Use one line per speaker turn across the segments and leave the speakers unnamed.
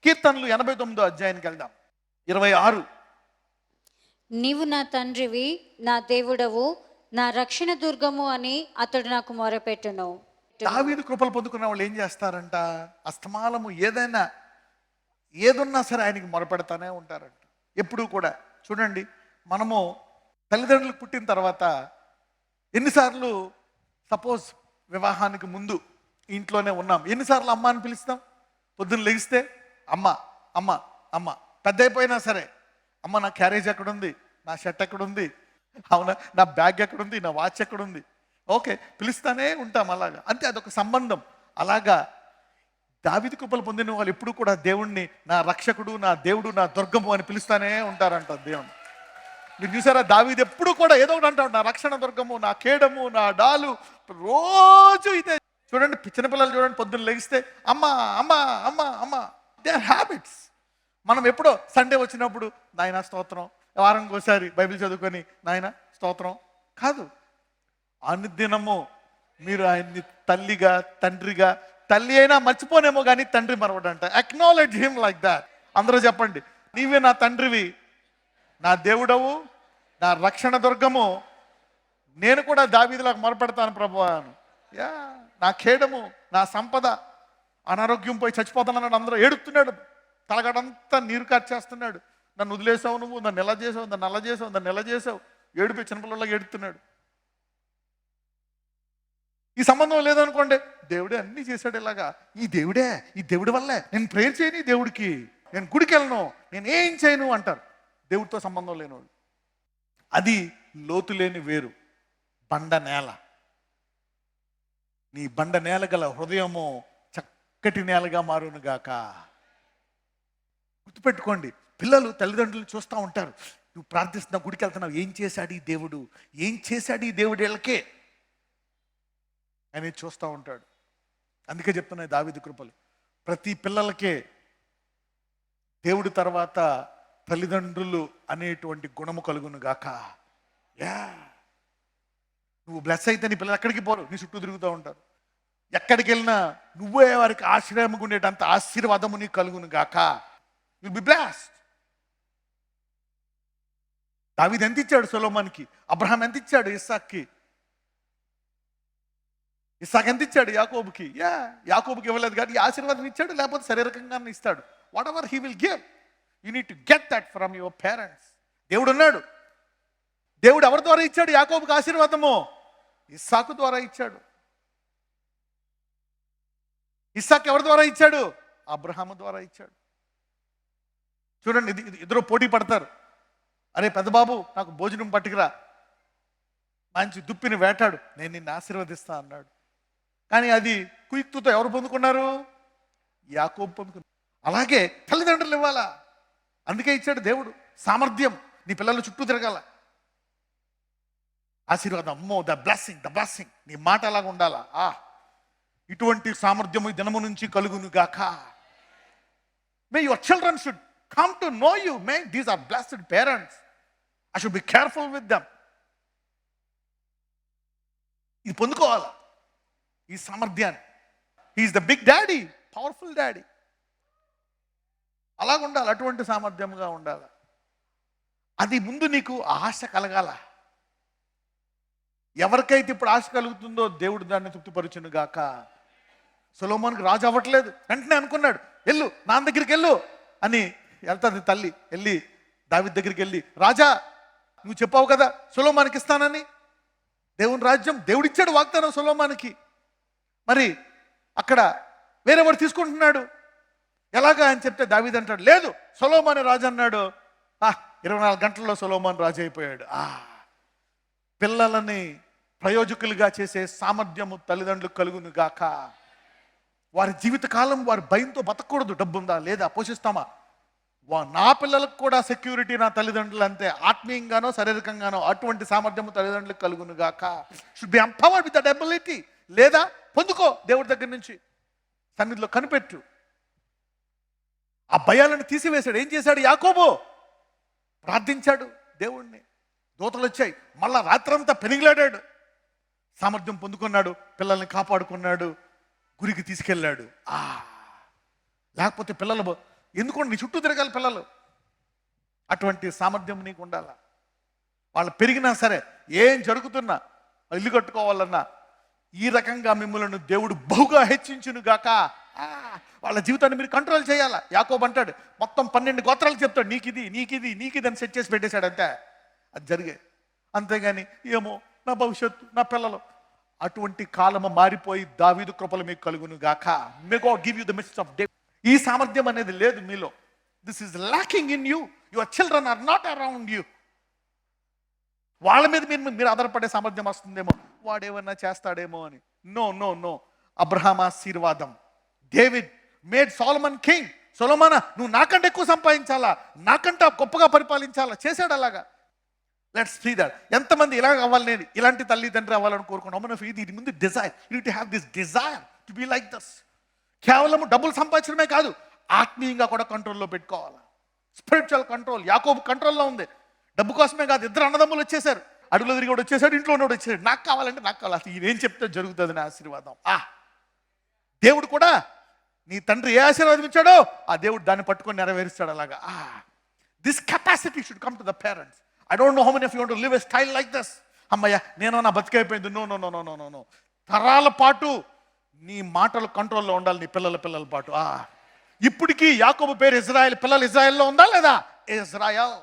కీర్తనలు 89వ అధ్యాయానికి వెళ్దాం. 26.
నీవు నా తండ్రివి, నా దేవుడవు, నా రక్షణ దుర్గము అని అతడు నాకు మొరపెట్టును.
దావీదు కృపలు పొందుకున్న వాళ్ళు ఏం చేస్తారంట? అస్తమానము ఏదున్నా సరే ఆయనకి మొరపెడతానే ఉంటారంట. ఎప్పుడూ కూడా చూడండి, మనము తల్లిదండ్రులకు పుట్టిన తర్వాత ఎన్నిసార్లు, సపోజ్ వివాహానికి ముందు ఇంట్లోనే ఉన్నాం, ఎన్నిసార్లు అమ్మ అని పిలుస్తాం? పొద్దున్న లెగిస్తే అమ్మ అమ్మ అమ్మ. పెద్ద అయిపోయినా సరే అమ్మ నా క్యారేజ్ ఎక్కడుంది, నా షర్ట్ ఎక్కడుంది, అవునా నా బ్యాగ్ ఎక్కడుంది, నా వాచ్ ఎక్కడుంది, ఓకే పిలుస్తానే ఉంటాం. అలాగా అంతే, అదొక సంబంధం. అలాగా దావీదు కృపలు పొందిన వాళ్ళు ఎప్పుడు కూడా దేవుణ్ణి నా రక్షకుడు, నా దేవుడు, నా దుర్గము అని పిలుస్తానే ఉంటారంట దేవుని. మీరు చూసారా, దావీదు ఎప్పుడు కూడా ఏదో ఒకటి అంటాడు, నా రక్షణ దుర్గము, నా కేడము, నా డాలు. రోజు ఇదే. చూడండి చిన్నపిల్లలు చూడండి, పొద్దున్న లెగిస్తే అమ్మ అమ్మ అమ్మ అమ్మ. They or habits. మనం ఎప్పుడో సండే వచ్చినప్పుడు నాయన స్తోత్రం, వారంకి ఒకసారి బైబిల్ చదువుకొని నాయన స్తోత్రం కాదు. అనుదినము మీరు ఆయన్ని తల్లిగా, తండ్రిగా, తల్లి అయినా మర్చిపోనేమో కానీ తండ్రి మరవడంట. Acknowledge him like that. అందరూ చెప్పండి, నీవే నా తండ్రివి, నా దేవుడవు, నా రక్షణ దుర్గము, నేను కూడా దావీదులకు మొరపెడతాను ప్రభువాను. యా, నా ఖేడము, నా సంపద. అనారోగ్యం పోయి చచ్చిపోతానన్నాడు, అందరూ ఏడుస్తున్నాడు, తలగడంతా నీరు కార్చేస్తున్నాడు. నన్ను వదిలేసావు నువ్వు, నన్ను ఎలా చేసావు, నన్ను అలా చేసావు, నన్ను ఎలా చేసావు, ఏడుపై చిన్నపిల్లలాగా ఏడుతున్నాడు. ఈ సంబంధం లేదనుకోండి, దేవుడే అన్నీ చేశాడు ఇలాగా, ఈ దేవుడి వల్లే నేను ప్రేయర్ చేయను, దేవుడికి నేను గుడికి వెళ్ళను, నేను ఏం చేయను అంటారు. దేవుడితో సంబంధం లేనివాడు. అది లోతు లేని వేరు, బండ నేల. నీ బండ నేల గల హృదయము చక్కటి నేలగా మారునుగాక. గుర్తుపెట్టుకోండి, పిల్లలు తల్లిదండ్రులు చూస్తూ ఉంటారు, నువ్వు ప్రార్థిస్తున్నావు, గుడికి వెళ్తున్నావు, ఏం చేశాడు ఈ దేవుడు, ఏం చేశాడు ఈ దేవుడు వీళ్ళకే అని చూస్తూ ఉంటాడు. అందుకే చెప్తున్నాయి దావీదు కృపలు, ప్రతి పిల్లలకే దేవుడి తర్వాత తల్లిదండ్రులు అనేటువంటి గుణము కలుగును గాక. యా, నువ్వు బ్లెస్ అయితే నీ పిల్లలు ఎక్కడికి పోరు, నీ చుట్టూ తిరుగుతూ ఉంటారు. ఎక్కడికి వెళ్ళినా నువ్వే వారికి ఆశ్రయముగా ఉండేటంత ఆశీర్వాదము నీకు కలుగును గాక. Will be blessed. దావీదు ఎంత ఇచ్చాడు సొలొమోనుకి, అబ్రహాం ఎంత ఇచ్చాడు ఇస్సాక్కి, ఇస్సాక్ ఎంత ఇచ్చాడు యాకోబుకి. యాకోబుకి ఇవ్వలేదు కానీ ఆశీర్వాదం ఇచ్చాడు, లేకపోతే శారీరకంగా ఇస్తాడు. What ever he will give, you need to get that from your parents. దేవుడు ఉన్నాడు. దేవుడు ఎవరి ద్వారా ఇచ్చాడు యాకోబుకి ఆశీర్వాదము? ఇస్సాకు ద్వారా ఇచ్చాడు. ఇస్సాకు ఎవరి ద్వారా ఇచ్చాడు? అబ్రహాము ద్వారా ఇచ్చాడు. చూడండి, ఇద్దరు పోటీ పడతారు. అరే పెద్దబాబు నాకు భోజనం పట్టుకురా, మంచి దుప్పిని వేటాడు, నేను నిన్ను ఆశీర్వదిస్తా అన్నాడు. కానీ అది కుయుక్తుతో ఎవరు పొందుకున్నారు? యాకోబు పొందుకున్నారు. అలాగే తల్లిదండ్రులు ఇవ్వాలా, అందుకే ఇచ్చాడు దేవుడు సామర్థ్యం. నీ పిల్లల చుట్టూ తిరగాల, ఆశీర్వాదం. అమ్మో ద బ్లెస్సింగ్, నీ మాట అలాగా ఉండాలా. ఇటువంటి సామర్థ్యము ఈ దినము నుంచి కలుగును గాక. మే your children should come to know you. Man, these are blessed parents. I should be careful with them. ఇది పొందుకోవాలి ఈ సామర్థ్యాన్ని. He is the big daddy, powerful daddy. అలాగ ఉండాలి, అటువంటి సామర్థ్యంగా ఉండాలి. అది ముందు నీకు ఆశ కలగాల. ఎవరికైతే ఇప్పుడు ఆశ కలుగుతుందో దేవుడు దాన్ని తృప్తిపరచును గాక. సొలొమోనుకి రాజు అవ్వట్లేదు, వెంటనే అనుకున్నాడు, వెళ్ళు నాన్న దగ్గరికి వెళ్ళు అని. వెళ్తుంది తల్లి, వెళ్ళి దావీదు దగ్గరికి వెళ్ళి, రాజా నువ్వు చెప్పావు కదా సొలొమోనుకి ఇస్తానని, దేవుని రాజ్యం దేవుడిచ్చాడు వాగ్దానం సొలొమోనుకి. మరి అక్కడ వేరేవాడు తీసుకుంటున్నాడు, ఎలాగా అని చెప్తే దావీదు అంటాడు, లేదు సొలొమోను రాజు అన్నాడు. 24 గంటల్లో సొలొమోను రాజు అయిపోయాడు. పిల్లలని ప్రయోజకులుగా చేసే సామర్థ్యము తల్లిదండ్రులకు కలుగును గాక. వారి జీవితకాలం వారి భయంతో బతకూడదు. డబ్బు ఉందా లేదా, పోషిస్తామా. నా పిల్లలకు కూడా సెక్యూరిటీ నా తల్లిదండ్రులు అంతే, ఆత్మీయంగానో శారీరకంగానో. అటువంటి సామర్థ్యము తల్లిదండ్రులకు కలుగును గాక. Should be empowered with that ability. లేదా పొందుకో దేవుడి దగ్గర నుంచి, సన్నిధిలో కనిపెట్టు. ఆ భయాలను తీసివేశాడు. ఏం చేశాడు యాకోబు? ప్రార్థించాడు దేవుణ్ణి, దూతలు వచ్చాయి, మళ్ళా రాత్రంతా పెనిగిలాడాడు, సామర్థ్యం పొందుకున్నాడు, పిల్లల్ని కాపాడుకున్నాడు, గురికి తీసుకెళ్ళాడు. లేకపోతే పిల్లలు ఎందుకంటే నీ చుట్టూ తిరగాలి పిల్లలు. అటువంటి సామర్థ్యం నీకు ఉండాలి. వాళ్ళు పెరిగినా సరే, ఏం జరుగుతున్నా, ఇల్లు కట్టుకోవాలన్నా ఈ రకంగా మిమ్మల్ని దేవుడు బహుగా హెచ్చించును గాక. వాళ్ళ జీవితాన్ని మీరు కంట్రోల్ చేయాలా. యాకోబు అంటాడు, మొత్తం 12 గోత్రాలు చెప్తాడు, నీకిది నీకిది నీకిది అని సెట్ చేసి పెట్టేశాడు. అంతే, అది జరిగే. అంతేగాని ఏమో నా భవిష్యత్తు, నా పిల్లలు, అటువంటి కాలము మారిపోయి దావీదు కృపలు మీకు కలుగును గాక. May God give you the message of day. ఈ సామర్థ్యం అనేది లేదు మీలో. This is lacking in you. Your children are not around you. వాళ్ళ మీద మీరు ఆధారపడే సామర్థ్యం వస్తుందేమో, వాడేమన్నా చేస్తాడేమో అని. No no no. అబ్రహాం ఆశీర్వాదం. David made Solomon king. సొలొమోనా, నువ్వు నాకంటే ఎక్కువ సంపాదించాలా, నాకంటే గొప్పగా పరిపాలించాలా, చేశాడు అలాగా. Let's see that. ఎంతమంది ఇలాగ అవ్వాలి, నేను ఇలాంటి తల్లిదండ్రి అవ్వాలని కోరుకున్నాం. ఇది ముందు desire. You to have this desire to be like this. కేవలం డబ్బులు సంపాదించడమే కాదు, ఆత్మీయంగా కూడా కంట్రోల్లో పెట్టుకోవాలి. Spiritual control. యాకోబు కంట్రోల్లో ఉంది. డబ్బు కోసమే కాదు, ఇద్దరు అన్నదమ్ములు వచ్చేసారు. అడుగులో తిరిగి కూడా వచ్చేసాడు, ఇంట్లో ఉన్నోడు వచ్చేసాడు. నాకు కావాలంటే నాకు కావాలి. అసలు ఈయనేం చెప్తే జరుగుతుంది నా ఆశీర్వాదం. దేవుడు కూడా నీ తండ్రి ఏ ఆశీర్వాదం ఇచ్చాడో ఆ దేవుడు దాన్ని పట్టుకొని నెరవేరుస్తాడు అలాగా. This capacity should come to the parents. I don't know how many of you want to live a style like this. అమ్మయ్య, నేను నా బతికైపోయింది. No no no no no no. తరాల పాటు నీ మాటలు కంట్రోల్లో ఉండాలి, నీ పిల్లల పాటు. ఇప్పటికీ యాకోబు పేరు ఇజ్రాయెల్. పిల్లలు ఇజ్రాయెల్లో ఉందా లేదా? ఇజ్రాయెల్.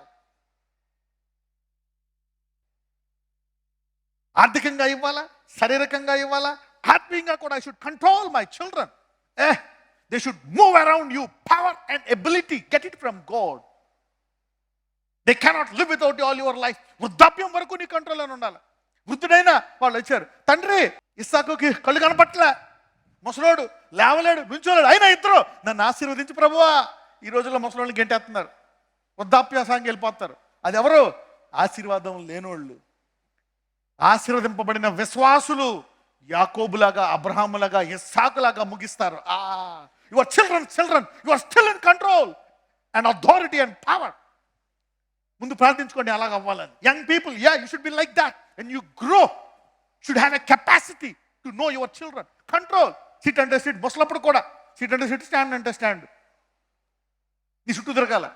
ఆర్థికంగా ఇవ్వాలా, శారీరకంగా ఇవ్వాలా, ఆత్మీయంగా కూడా. I should control my children. They should move around you. Power and ability, get it from God. They cannot live without all your life. వృద్ధాప్యం వరకు నీ కంట్రోల్లోనే ఉండాలి. వృద్ధుడైనా వాళ్ళు వచ్చారు, తండ్రి ఇస్సాకుకి కళ్ళు కనపట్లే, ముసలోడు లేవలేడు, నుంచోలేడు, అయినా ఇద్దరు నన్ను ఆశీర్వదించి ప్రభువా. ఈ రోజుల్లో ముసలోళ్ళని గెంటేస్తున్నారు, వృద్ధాప్యాసానికి వెళ్ళిపోతారు. అది ఎవరు? ఆశీర్వాదం లేనోళ్ళు. ఆశీర్వదింపబడిన విశ్వాసులు యాకోబులాగా, అబ్రహాములాగా, ఇస్సాకులాగా ముగిస్తారు. Your children you are still in control and authority and power. ముందు ప్రార్థించుకోండి అలాగ అవ్వాలని. Young people, you should be like that. And you grow, should have a capacity to know your children. Control. Sit అంటే sit, ముసలప్పుడు కూడా sit అంటే SIT, stand అంటే stand. నీ చుట్టూ తిరగాల.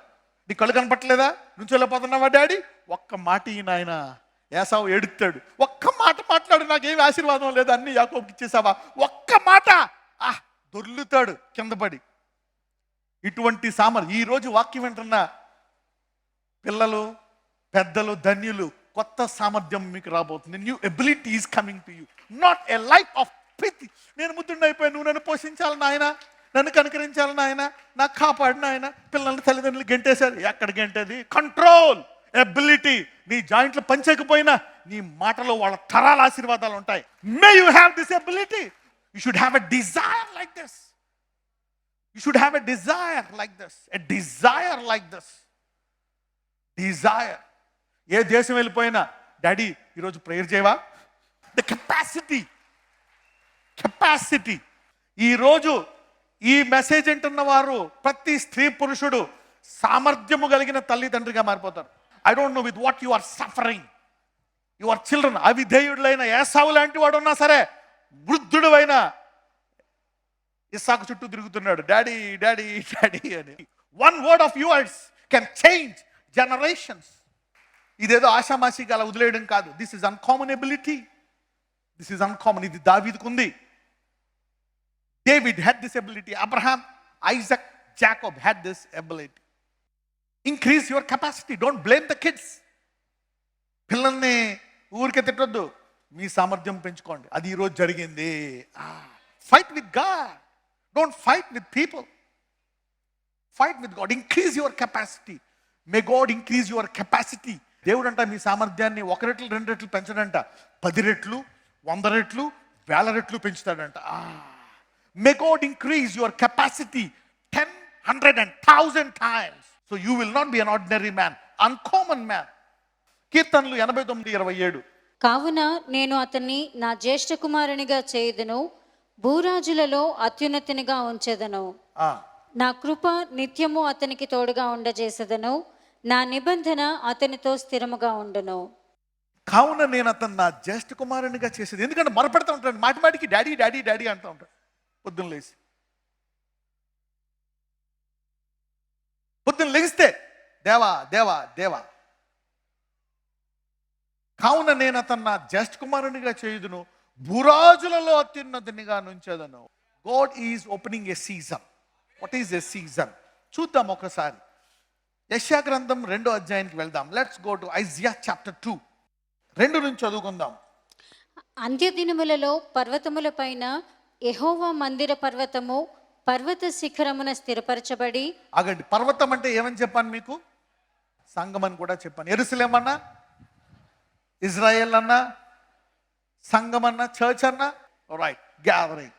నీ కళ్ళు కనపట్టలేదా, నుంచి వెళ్ళిపోతున్నావా డాడీ, ఒక్క మాట ఈ నాయన. ఏసావు ఏడుస్తాడు, ఒక్క మాట మాట్లాడు, నాకేమి ఆశీర్వాదం లేదు, అన్ని యాకోబుకి ఇచ్చేసావా, ఒక్క మాట. దొర్లుతాడు కింద పడి. ఇటువంటి ఈ రోజు వాక్యం వింటున్న పిల్లలు, పెద్దలు ధన్యులు. కొత్త సామర్థ్యం మీకు రాబోతుంది. New ability is coming to you. Not a life of pity. నేను ముద్దుండైపోయి, నువ్వు నన్ను పోషించాలి నాయన, నన్ను కనుకరించాలి నాయన, నాకు కాపాడు నాయన. పిల్లల్ని తల్లిదండ్రులు గెంటేశారు. ఎక్కడ గెంటేది? Control, ability. నీ జాయింట్లు పనిచేయకపోయినా నీ మాటలో వాళ్ళ తరాల ఆశీర్వాదాలు ఉంటాయి. May you have this ability. You should have a desire like this. You should have a desire like this. A desire like this. Desire. ఏ దేశం వెళ్ళిపోయినా, డాడీ ఈరోజు ప్రేయర్ చేయవా? The capacity. ఈరోజు ఈ మెసేజ్ అంటున్న వారు ప్రతి స్త్రీ పురుషుడు సామర్థ్యము కలిగిన తల్లిదండ్రిగా మారిపోతారు. I don't know with what you are suffering. Your children అవిధేయుడులైన ఏసావు లాంటి వాడు ఉన్నా సరే, వృద్ధుడు అయిన ఇస్సాకు చుట్టూ తిరుగుతున్నాడు, డాడీ డాడీ డాడీ అని. One word of yours can change generations. ఇదేదో ఆషామాషిగా అలా వదిలేయడం కాదు. This is uncommon ability. This is uncommon. ఇది దావీదుకు ఉంది. David had this ability. Abraham, Isaac, Jacob had this ability. Increase your capacity. Don't blame the kids. పిల్లల్ని ఊరికే తిట్టొద్దు, మీ సామర్థ్యం పెంచుకోండి. అది ఈరోజు జరిగింది. Fight with God. Don't fight with people. Fight with God. Increase your capacity. May God increase your capacity. దేవుడు అంట మీ సామర్థ్యాన్ని 1 రెట్లు 2 రెట్లు పెంచడంట, 10 రెట్లు 100 రెట్లు 1000 రెట్లు పెంచుతాడంట. May God increase your capacity 10, 100 and 1,000 times. So you will not be an ordinary man, uncommon man. కీర్తనలు 89:27.
కావున నేను అతన్ని నా జ్యేష్ఠ కుమారునిగా చేయుదును, భూరాజులలో అత్యున్నతినిగా ఉంచెదను. నా కృప నిత్యము అతనికి తోడుగా ఉండజేసెదను, నా నిబంధన అతనితో స్థిరముగా ఉండును.
కావున నేను అతను నా జ్యేష్ఠ కుమారునిగా చేసేది. ఎందుకంటే మొరపెడతా ఉంటాడు, మాటిమాటికి డాడీ డాడీ డాడీ అంటూ ఉంటాడు పొద్దున్న లేచి. పొద్దున్న లెగిస్తే దేవా దేవా దేవా, కావున నేను అతను నా జ్యేష్ఠ కుమారునిగా చేయుదును, భూరాజులలో అత్యున్నతునిగా నుంచెదను. God is opening a season. What is a season? చూద్దాం ఒకసారి. యెషయా గ్రంథం 2వ అధ్యాయానికి వెళ్దాం. Let's go to Isaiah chapter 2. 2 నుంచి చదువుకుందాం.
అంత్యదినములలో పర్వతముల పైన యెహోవా మందిర పర్వతము పర్వత శిఖరమున స్థిరపరచబడి.
ఆగండి, పర్వతం అంటే ఏమని చెప్పాను మీకు? సంఘం అని కూడా చెప్పాను. యెరూషలేం అన్నా, ఇజ్రాయెల్ అన్నా, సంఘం అన్నా, చర్చ్ అన్నా, రైట్, గ్యాదరింగ్.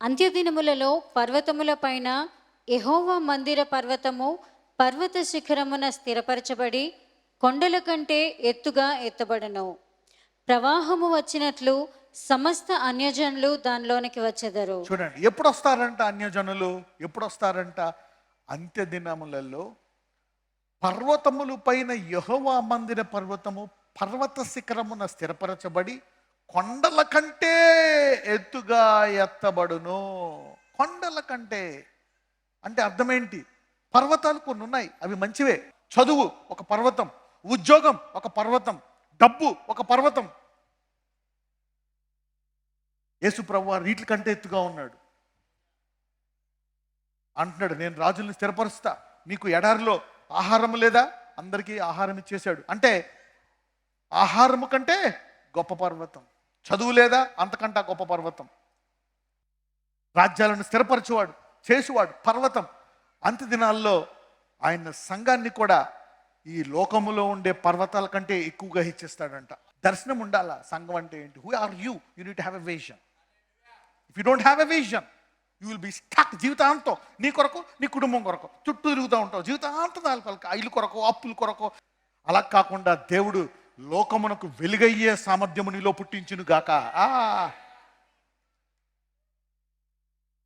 అంత్యదినములలో పర్వతముల పైన యెహోవా మందిర పర్వతము పర్వత శిఖరమున స్థిరపరచబడి కొండల కంటే ఎత్తుగా ఎత్తబడను. ప్రవాహము వచ్చినట్లు సమస్త అన్యజనులు దానిలోనికి వచ్చెదరు.
చూడండి, ఎప్పుడు వస్తారంట అన్యజనులు? ఎప్పుడు వస్తారంట? అంత్య దినములలో పర్వతముల పైన యెహోవా మందిర పర్వతము పర్వత శిఖరమున స్థిరపరచబడి కొండల కంటే ఎత్తుగా ఎత్తబడును. కొండల కంటే అంటే అర్థమేంటి? పర్వతాలు కొన్ని ఉన్నాయి, అవి మంచివే. చదువు ఒక పర్వతం, ఉద్యోగం ఒక పర్వతం, డబ్బు ఒక పర్వతం. యేసు ప్రభువు వీటి కంటే ఎత్తుగా ఉన్నాడు. అంటున్నాడు, నేను రాజుల్ని స్థిరపరుస్తా. మీకు ఎడారిలో ఆహారం లేదా? అందరికీ ఆహారం ఇచ్చేశాడు. అంటే ఆహారము కంటే గొప్ప పర్వతం. చదువు లేదా? అంతకంటే గొప్ప పర్వతం. రాజ్యాలను స్థిరపరచువాడు, చేసేవాడు పర్వతం. అంత్య దినాల్లో ఆయన సంఘాన్ని కూడా ఈ లోకములో ఉండే పర్వతాల కంటే ఎక్కువగా హెచ్చిస్తాడంట. దర్శనం ఉండాలా. సంఘం అంటే ఏంటి? Who are you? You need to have a vision. If you don't have a vision, you will be stuck. జీవితాంతం నీ కొరకు, నీ కుటుంబం కొరకు చుట్టూ తిరుగుతూ ఉంటావు. జీవితాంతం దాని ఇల్లు కొరకు, అప్పుల కొరకు. అలా కాకుండా దేవుడు లోకమునకు వెలుగయ్యే సామర్థ్యము నీలో పుట్టించును గాక.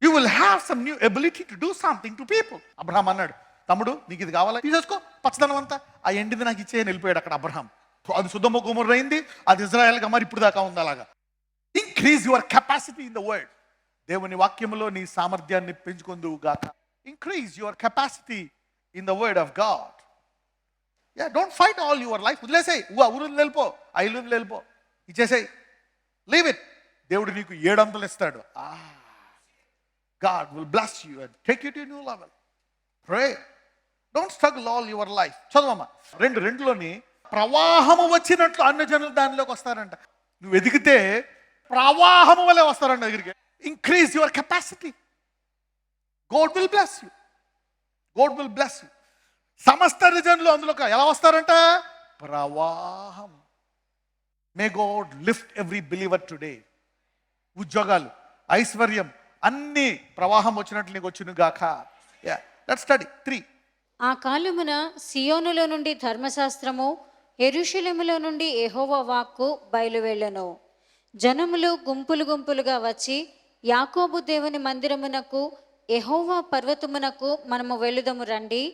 You will have some new ability to do something to people. Abraham అన్నాడు, తమ్ముడు నీకు ఇది కావాలా? తీసేసుకో, పచ్చదనం అంతా ఆ ఎండిది నాకు ఇచ్చేయని వెళ్ళిపోయాడు అక్కడ అబ్రహాం. అది సుధమ గుమర్ర అయింది, అది ఇజ్రాయెల్గా మరి ఇప్పుడు దాకా ఉంది. అలాగా increase your capacity in the word. దేవుని వాక్యములో నీ సామర్థ్యాన్ని పెంచుకుందువు గాక. Increase your capacity in the word of God. Yeah, don't fight all your life. వదిలేసాయి, ఊరు వెళ్ళిపో, ఆ ఇల్లు వెళ్ళిపో, ఇచ్చేసాయి, లీవ్ ఇట్. దేవుడు నీకు 7 అంతలు ఇస్తాడు. God will bless you and take you to a new level. Pray. Don't struggle all your life. చదవమ్మా. 2:2లోని ప్రవాహము వచ్చినట్లు అన్యజనులు దానిలోకి వస్తారంట. నువ్వు ఎదిగితే ప్రవాహము వలె వస్తారంట దగ్గరికి. Increase your capacity. God will bless you. God will bless you. సమస్త జనులు అందులోకి ఎలా వస్తారంట? ప్రవాహం. May God lift every believer today. ఉద్యోగాలు, ఐశ్వర్యం అన్ని ప్రవాహం వచ్చినట్లు నీకు వచ్చును గాక. Let's study 3.
ఆ కాలమున సియోనులో నుండి ధర్మశాస్త్రము, యెరూషలేములో నుండి యెహోవా వాక్కు బయలువెళ్ళెను. జనములు గుంపులు గుంపులుగా వచ్చి యాకోబు దేవుని మందిరమునకు, యెహోవా పర్వతమునకు మనము వెళ్ళుదము రండి.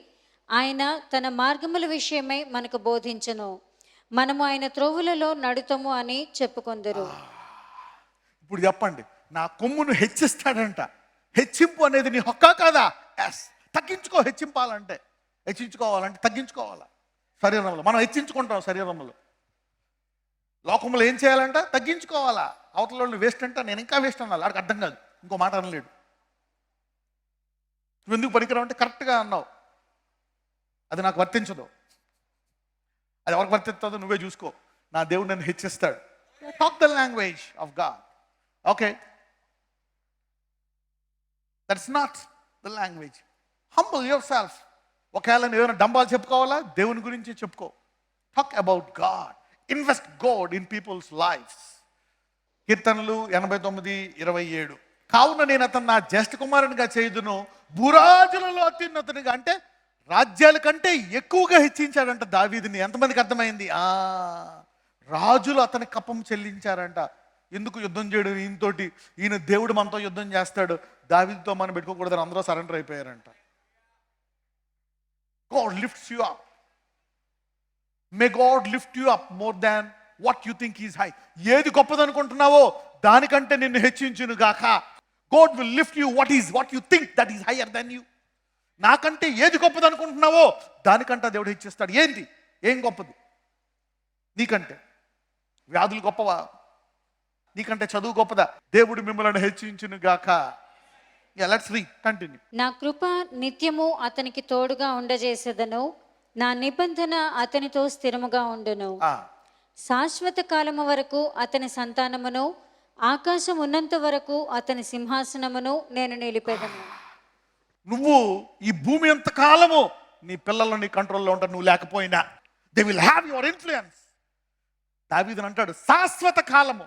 ఆయన తన మార్గముల విషయమై మనకు బోధించును. మనము ఆయన త్రోవులలో నడుతము అని చెప్పుకొందురు.
ఇప్పుడు చెప్పండి, నా కొమ్మును హెచ్చిస్తాడంట. హెచ్చింపు అనేది నీ హక్కా కాదా? ఎస్. తగ్గించుకో. హెచ్చించుకోవాలంటే తగ్గించుకోవాలా. శరీరంలో మనం హెచ్చించుకుంటాం. శరీరంలో లోకంలో ఏం చేయాలంట? తగ్గించుకోవాలా. అవతల వాళ్ళు వేస్ట్ అంట, నేను ఇంకా వేస్ట్ అన్నాను. వాడికి అర్థం కాదు, ఇంకో మాట అనలేడు. నువ్వు ఎందుకు పనికిరావు అంటే కరెక్ట్గా అన్నావు, అది నాకు వర్తించదు. అది ఎవరికి వర్తిస్తుందో నువ్వే చూసుకో. నా దేవుడు నన్ను హెచ్చిస్తాడు. Talk the language of God. Okay, that's not the language. Humble your self. ఒకవేళ ఏదైనా డంబాలు చెప్పుకోవాలా, దేవుని గురించి చెప్పుకో. Talk about God. Invest God in people's lives. కీర్తనలు 89:27. కావున నేను అతను నా జ్యేష్ఠ కుమారునిగా చేయుదును, భూరాజులలో అత్యున్నతునిగా. అంటే రాజ్యాల కంటే ఎక్కువగా హెచ్చించాడంట దావీదుని. ఎంతమందికి అర్థమైంది? రాజులు అతని కప్పం చెల్లించారంట. ఎందుకు యుద్ధం చేయడు ఈయనతోటి? ఈయన దేవుడు మనతో యుద్ధం చేస్తాడు, దావీదుతో మనం పెట్టుకోకూడదని అందరూ surrender అయిపోయారంట. God lifts you up. May God lift you up more than what you think is high. ఏది గొప్పదనుకుంటున్నావో దానికంటే నిన్ను హెచ్చించును గాక. God will lift you what you think that is higher than you. నాకంటే ఏది గొప్పది అనుకుంటున్నావో దానికంటే దేవుడు హెచ్చిస్తాడు. ఏంటి? ఏం గొప్పది నీకంటే? వ్యాధులు గొప్పవా? నీకంటే చదువు గొప్పదా? దేవుడు మిమ్మల్ని హెచ్చించును గాక. Let's read, continue.
నా కృప నిత్యము అతనికి తోడుగా ఉండజేసేదను, నా నిబంధన అతనితో స్థిరముగా ఉండును. శాశ్వత కాలము వరకు అతని సంతానమును, ఆకాశం ఉన్నంత వరకు అతని సింహాసనమును నేను నిలిపేదను.
నువ్వు ఈ భూమి ఎంత కాలము నీ పిల్లలు నీ కంట్రోల్లో ఉంటారు, నువ్వు లేకపోయినా they will have your influence. దావీదు అంటాడు శాశ్వత కాలము.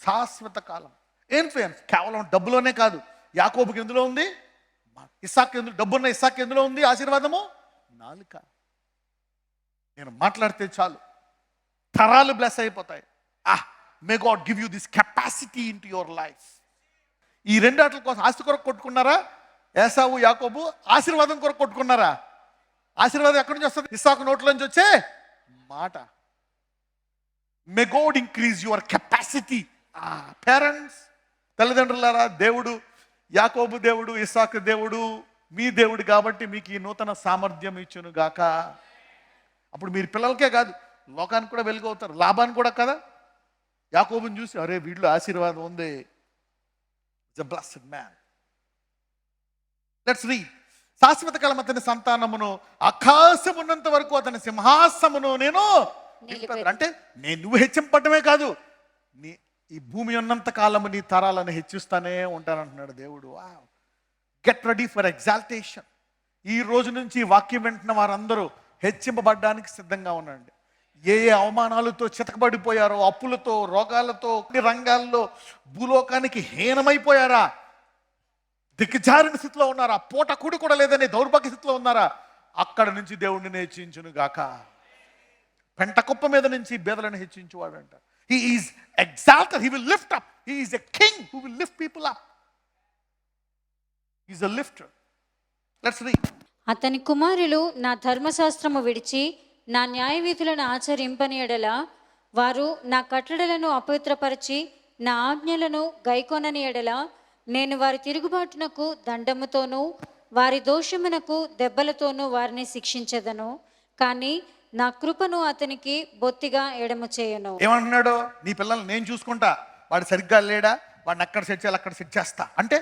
శాశ్వత కాలం. ఇన్ఫ్లుయెన్స్ కేవలం డబ్బులోనే కాదు. యాకోబుకి ఎందులో ఉంది? ఇస్సాకు ఎందులో? డబ్బున్న ఇస్సాకు ఎందులో ఉంది ఆశీర్వాదము? నాలుక. నేను మాట్లాడితే చాలు తరాలు బ్లెస్ అయిపోతాయి. మే God give you this capacity in to your life. ఈ రెండు ఆటల కోసం ఆస్తి కొరకు కొట్టుకున్నారా? ఏసావు యాకోబు ఆశీర్వాదం కొరకు కొట్టుకున్నారా? ఆశీర్వాదం ఎక్కడి నుంచి వస్తుంది? ఇస్సాకు నోట్లోంచి వచ్చే మాట. May God increase your capacity. Parents, తల్లిదండ్రులారా, దేవుడు యాకోబు దేవుడు, ఇస్సాకు దేవుడు, మీ దేవుడు కాబట్టి మీకు ఈ నూతన సామర్థ్యం ఇచ్చును గాక. అప్పుడు మీరు పిల్లలకే కాదు లోకానికి కూడా వెలుగవుతారు, లాభాన్ని కూడా కదా. యాకోబుని చూసి అరే వీళ్ళు ఆశీర్వాదం ఉంది. It's a blessed man. Let's read. శాశ్వత కాలం అతని సంతానమును, ఆకాశం ఉన్నంత వరకు అతని సింహాసమును నేను నిలిపెదను. అంటే నువ్వు హెచ్చింపడమే కాదు, నీ ఈ భూమి ఉన్నంత కాలము నీ తరాలను హెచ్చిస్తానే ఉంటానంటున్నాడు దేవుడు. Get ready for exaltation. ఈ రోజు నుంచి వాక్యం వింటున్న వారందరూ హెచ్చింపబడ్డానికి సిద్ధంగా ఉండండి. ఏ అవమానాలతో చితకబడిపోయారో, అప్పులతో, రోగాలతో, అన్ని రంగాల్లో భూలోకానికి హీనమైపోయారా? దిగజారిన స్థితిలో ఉన్నారా? పూట కూడి కూడా లేదని దౌర్భాగ్య స్థితిలో ఉన్నారా? అక్కడ నుంచి దేవుడిని హెచ్చించును గాక. పెంట కుప్ప మీద నుంచి బేదలను హెచ్చించువాడంట. He is exalted. He will lift up. He is a king who will lift people up. He is a lifter. Let's read.
అతని కుమారులు నా ధర్మశాస్త్రము విడిచి నా న్యాయ విధులను ఆచరింపని ఎడల, వారు నా కట్టడలను అపవిత్రపరిచి నా ఆజ్ఞలను గైకొనని ఎడల, నేను వారి తిరుగుబాటునకు దండముతోనూ వారి దోషమునకు దెబ్బలతోనూ వారిని శిక్షించెదను. కానీ నా కృపను అతనికి బొత్తిగా ఎడము చేయను.
ఏమంటున్నాడు? నీ పిల్లల్ని నేను చూసుకుంటా, వాడు సరిగ్గా లేడా, వాడిని అక్కడ సెట్ చేయాలి, అక్కడ సెట్ చేస్తా. అంటే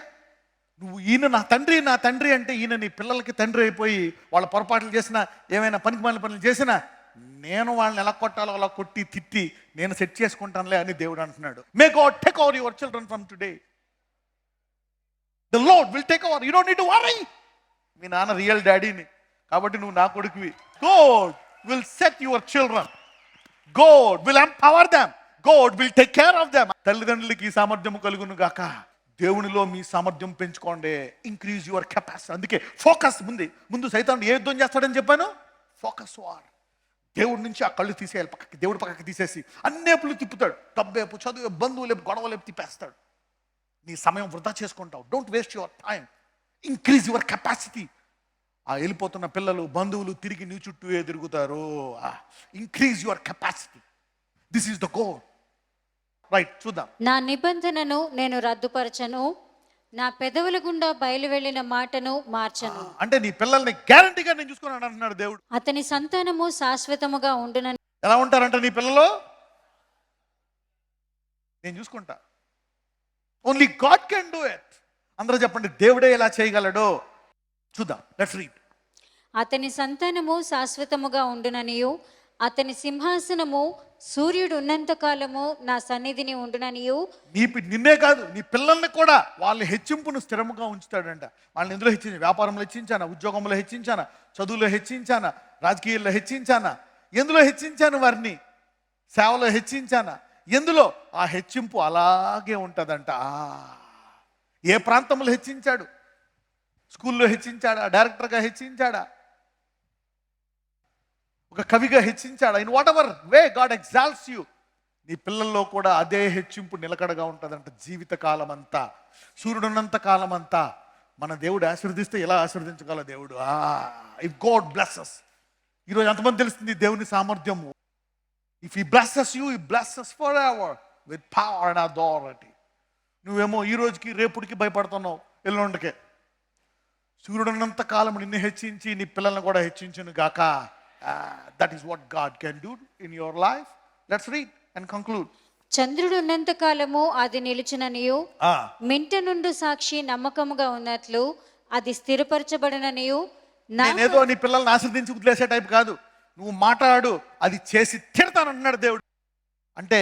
నువ్వు ఈయన నా తండ్రి, నా తండ్రి అంటే ఈయన నీ పిల్లలకి తండ్రి అయిపోయి వాళ్ళ పొరపాట్లు చేసినా, ఏమైనా పనికిమాలిన పనులు చేసినా నేను వాళ్ళని ఎలా కొట్టాలో అలా కొట్టి తిట్టి నేను సెట్ చేసుకుంటానులే అని దేవుడు అంటున్నాడు. May God take over your children from today. The Lord will take over. You don't need to worry. మీ నాన్న రియల్ డాడీని కాబట్టి నువ్వు నా కొడుకువి. God will set your children. God will empower them. God will take care of them. తల్లిదండ్రులకి ఈ సామర్థ్యం కలుగును గాక. దేవునిలో మీ సామర్థ్యం పెంచుకోండి. Increase your capacity. అందుకే ఫోకస్. ముందు సైతానుడు ఏ యుద్ధం చేస్తాడని చెప్పాను? Focus war. దేవుడి నుంచి ఆ కళ్ళు తీసేయాలి పక్కకి. దేవుడు పక్కకి తీసేసి అన్నేపులు తిప్పుతాడు. డబ్బేపు, చదువు, బంధువులేపు, గొడవలేపు తిప్పేస్తాడు. నీ సమయం వృధా చేసుకుంటావు. Don't waste your time. Increase your capacity. ఆ వెళ్ళిపోతున్న పిల్లలు, బంధువులు తిరిగి నీ చుట్టూ తిరుగుతారు. Increase your capacity. This is the goal. Right, చూద్దాం.
నా నిబంధనను నేను రద్దుపరచను, నా పెదవుల గుండా బయలు వెళ్ళిన మాటను మార్చను.
అంటే నీ పిల్లల్ని గ్యారంటీగా నేను చూసుకున్నాను అంటున్నాడు దేవుడు.
అతని సంతానము శాశ్వతముగా ఉండునని.
ఎలా ఉంటారంట నీ పిల్లలు? నేను చూసుకుంటా. Only God can do it. అందరూ చెప్పండి, దేవుడే ఎలా చేయగలడో చూద్దాం. Let's read.
అతని సంతానము శాశ్వతముగా ఉండుననియు, అతని సింహాసనము సూర్యుడు ఉన్నంత కాలము నా సన్నిధిని ఉండుననియు.
నిన్నే కాదు, నీ పిల్లల్ని కూడా వాళ్ళ హెచ్చింపును స్థిరముగా ఉంచుతాడంట. వాళ్ళని ఎందులో హెచ్చించాను? వ్యాపారంలో హెచ్చించానా, ఉద్యోగంలో హెచ్చించానా, చదువులో హెచ్చించానా, రాజకీయాల్లో హెచ్చించానా, ఎందులో హెచ్చించాను? వారిని సేవలో హెచ్చించానా? ఎందులో? ఆ హెచ్చింపు అలాగే ఉంటుందంట. ఏ ప్రాంతంలో హెచ్చించాడు? స్కూల్లో హెచ్చించాడా? డైరెక్టర్గా హెచ్చించాడా? ఒక కవిగా హెచ్చించాడా? In whatever way God exalts you, నీ పిల్లల్లో కూడా అదే హెచ్చింపు నిలకడగా ఉంటుందంట జీవితకాలం అంతా. సూర్యుడున్నంత కాలం అంతా మన దేవుడు ఆశీర్వదిస్తే ఎలా ఆశీర్వదించగల దేవుడు. If God blesses. ఈరోజు ఎంతమంది తెలుస్తుంది దేవుని సామర్థ్యము? If he blesses you, he blesses for ever with power and authority. నువ్వేమో ఈ రోజుకి రేపుడికి భయపడుతున్నావు, ఎల్లుండికే. సూర్యుడున్నంత కాలం నిన్ను హెచ్చించి నీ పిల్లల్ని కూడా హెచ్చించును గాక. That is what God can do in your life. Let's read and conclude.
చంద్రుడు ఉన్నంత కాలము అది నిలుచుననియు, మింట నుండి సాక్షి నమ్మకముగా ఉన్నట్లు అది స్థిరపరచబడననియు.
నేనేదో నీ పిల్లల్ని ఆశ్రదించి వదిలేసే టైప్ కాదు. నువ్వు మాట్లాడు, అది చేసి తిడతానంటున్నాడు దేవుడు. అంటే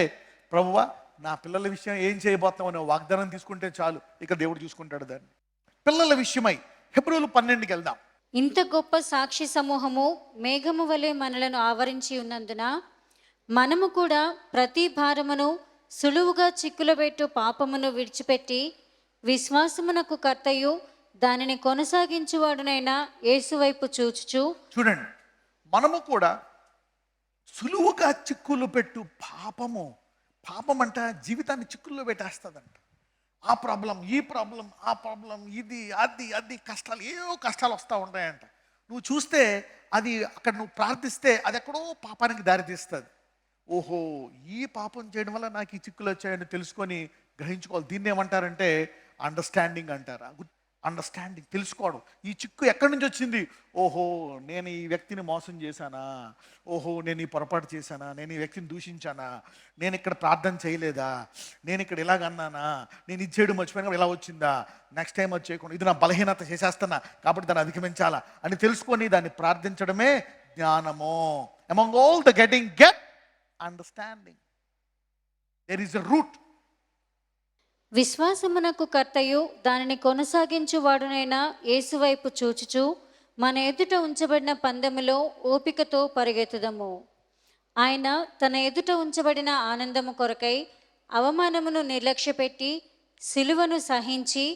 ప్రభువా, నా పిల్లల విషయం ఏం చేయబోతాం అనే వాగ్దానం తీసుకుంటే చాలు, ఇక దేవుడు చూసుకుంటాడు దాన్ని. పిల్లల విషయమై హెబ్రీయులు 12కి వెళ్దాం.
ఇంత గొప్ప సాక్షి సమూహము మేఘము వలె మనలను ఆవరించి ఉన్నందున మనము కూడా ప్రతి భారమును సులువుగా చిక్కులబెట్టు పాపమును విడిచిపెట్టి విశ్వాసమునకు కర్తయు దానిని కొనసాగించువాడునైన యేసు వైపు చూచుచు.
చూడండి, మనము కూడా సులువుగా చిక్కులు పెట్టు పాపం అంట జీవితాన్ని చిక్కుల్లో పెట్టేస్తుందంట. ఆ ప్రాబ్లం, ఈ ప్రాబ్లం, ఆ ప్రాబ్లం, ఇది అది కష్టాలు, ఏవో కష్టాలు వస్తూ ఉంటాయంట. నువ్వు చూస్తే అది అక్కడ నువ్వు ప్రార్థిస్తే అది ఎక్కడో పాపానికి దారితీస్తుంది. ఓహో, ఈ పాపం చేయడం వల్ల నాకు ఈ చిక్కులు వచ్చాయని తెలుసుకొని గ్రహించుకోవాలి. దీన్ని ఏమంటారంటే అండర్స్టాండింగ్ అంటారు. అండర్స్టాండింగ్, తెలుసుకోవడం. ఈ చిక్కు ఎక్కడి నుంచి వచ్చింది? ఓహో, నేను ఈ వ్యక్తిని మోసం చేశానా, ఓహో నేను ఈ పొరపాటు చేశానా, నేను ఈ వ్యక్తిని దూషించానా, నేను ఇక్కడ ప్రార్థన చేయలేదా, నేను ఇక్కడ ఇలాగన్నానా, నేను ఇది చేయడం మర్చిపోయినా ఇలా వచ్చిందా, నెక్స్ట్ టైం అది చేయకుండా ఇది నా బలహీనత చేసేస్తున్నా కాబట్టి దాన్ని అధిగమించాలా అని తెలుసుకొని దాన్ని ప్రార్థించడమే జ్ఞానము. Among all the get understanding. There is a root.
విశ్వాసమునకు కర్తయు దానిని కొనసాగించువాడునైన యేసు వైపు చూచుచు మన ఎదుట ఉంచబడిన పందెములో ఓపికతో పరిగెత్తుదము. ఆయన తన ఎదుట ఉంచబడిన ఆనందము కొరకై అవమానమును నిర్లక్ష్యపెట్టి సిలువను సహించి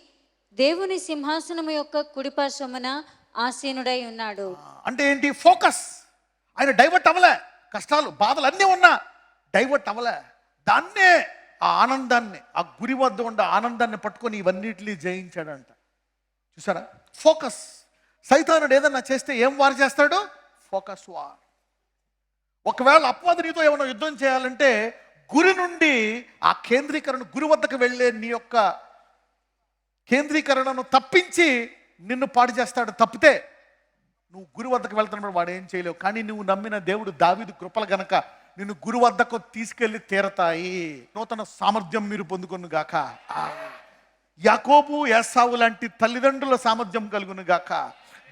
దేవుని సింహాసనము యొక్క కుడిపార్శ్వమున ఆసీనుడై ఉన్నాడు.
అంటే ఏంటి? ఫోకస్. ఆయన డైవర్ట్ అవ్వలే. కష్టాలు బాధలు అన్నీ ఉన్నా డైవర్ట్ అవ్వలే. దాన్నే, ఆ ఆనందాన్ని, ఆ గురి వద్ద ఉన్న ఆనందాన్ని పట్టుకొని ఇవన్నిటిని జయించాడంట. చూసారా? ఫోకస్. సైతానుడు ఏదన్నా చేస్తే ఏం వారు చేస్తాడు? Focus war. ఒకవేళ అపవాది నీతో ఏమైనా యుద్ధం చేయాలంటే గురి నుండి ఆ కేంద్రీకరణ, గురి వద్దకు వెళ్ళే నీ యొక్క కేంద్రీకరణను తప్పించి నిన్ను పాడు చేస్తాడు. తప్పితే నువ్వు గురి వద్దకు వెళ్తున్నప్పుడు వాడు ఏం చేయలేవు. కానీ నువ్వు నమ్మిన దేవుడు దావీదు కృపలు గనక నిన్ను గురు వద్దకు తీసుకెళ్లి తీరతాయి. నూతన సామర్థ్యం మీరు పొందుకొను గాక. యాకోబు, ఏసావు లాంటి తల్లిదండ్రుల సామర్థ్యం కలుగును గాక.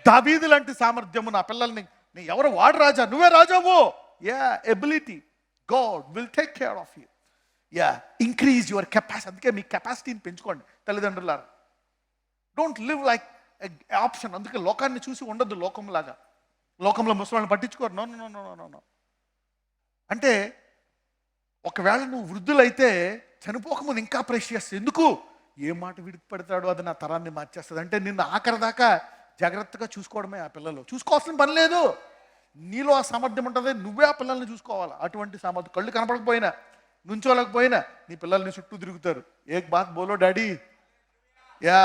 దావీదు లాంటి సామర్థ్యము నా పిల్లల్ని, ఎవరు వాడు రాజా, నువ్వే రాజావు. Ability, God will take care of you. Increase your capacity. అందుకే మీ కెపాసిటీని పెంచుకోండి తల్లిదండ్రులారా. Don't live like option. అందుకే లోకాన్ని చూసి ఉండొద్దు లోకంలాగా. లోకంలో ముసలాన్ని పట్టించుకోరు. No no no no no. అంటే ఒకవేళ నువ్వు వృద్ధులైతే చనిపోకముందు ఇంకా ప్రెషియస్. ఎందుకు? ఏ మాట విడికి పెడతాడో అది నా తరాన్ని మార్చేస్తుంది. అంటే నిన్ను ఆఖరి దాకా జాగ్రత్తగా చూసుకోవడమే ఆ పిల్లలు. చూసుకోవాల్సిన పని లేదు. నీలో ఆ సామర్థ్యం ఉంటుంది, నువ్వే ఆ పిల్లల్ని చూసుకోవాలి. అటువంటి సామర్థ్యం. కళ్ళు కనపడకపోయినా, నుంచోలేకపోయినా నీ పిల్లల్ని చుట్టూ తిరుగుతారు. ఏక్ బాత్ బోలో డాడీ, యా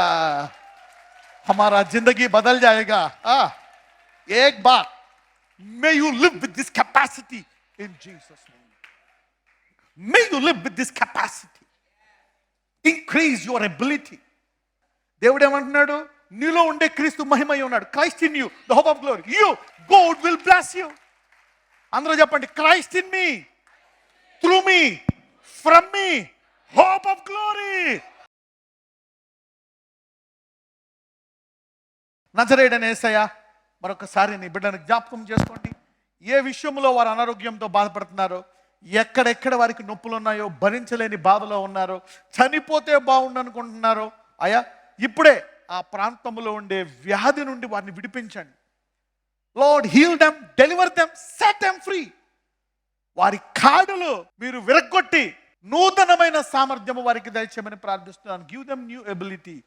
హమారా జిందగీ బదల్ జాయేగా. ఏక్ బాత్. May you live with this capacity in Jesus' name. May you live with this capacity. Increase your ability. దేవుడు ఏమంటున్నాడు? నీలో ఉండే క్రీస్తు మహిమై ఉన్నాడు. Christ in you, the hope of glory. You, God will bless you. అందరూ చెప్పండి, Christ in me, through me, from me, hope of glory. నజరేయుడైన యేసయ్య, మరొకసారి నీ బిడ్డను జ్ఞాపకం చేసుకోండి. ఏ విషయంలో వారు అనారోగ్యంతో బాధపడుతున్నారో, ఎక్కడెక్కడ వారికి నొప్పులు ఉన్నాయో, భరించలేని బాధలో ఉన్నారో, చనిపోతే బాగుండు అనుకుంటున్నారో, అయ్యా ఇప్పుడే ఆ ప్రాంతంలో ఉండే వ్యాధి నుండి వారిని విడిపించండి. Lord, heal them, deliver them, set them free. వారి కాడులు మీరు విరగ్గొట్టి నూతనమైన సామర్థ్యము వారికి దయచేయమని ప్రార్థిస్తున్నాను. Give them new ability.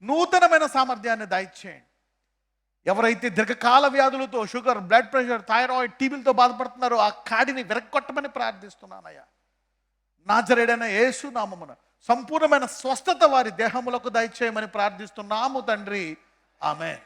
నూతనమైన సామర్థ్యాన్ని దయచేయండి. ఎవరైతే దీర్ఘకాల వ్యాధులతో, షుగర్, బ్లడ్ ప్రెషర్, థైరాయిడ్, టీబీలతో బాధపడుతున్నారో ఆ కాడిని విరగొట్టమని ప్రార్థిస్తున్నానయ్యా. నాజరేయుడైన యేసు నామమున సంపూర్ణమైన స్వస్థత వారి దేహములకు దయచేయమని ప్రార్థిస్తున్నాము తండ్రి. ఆమేన్.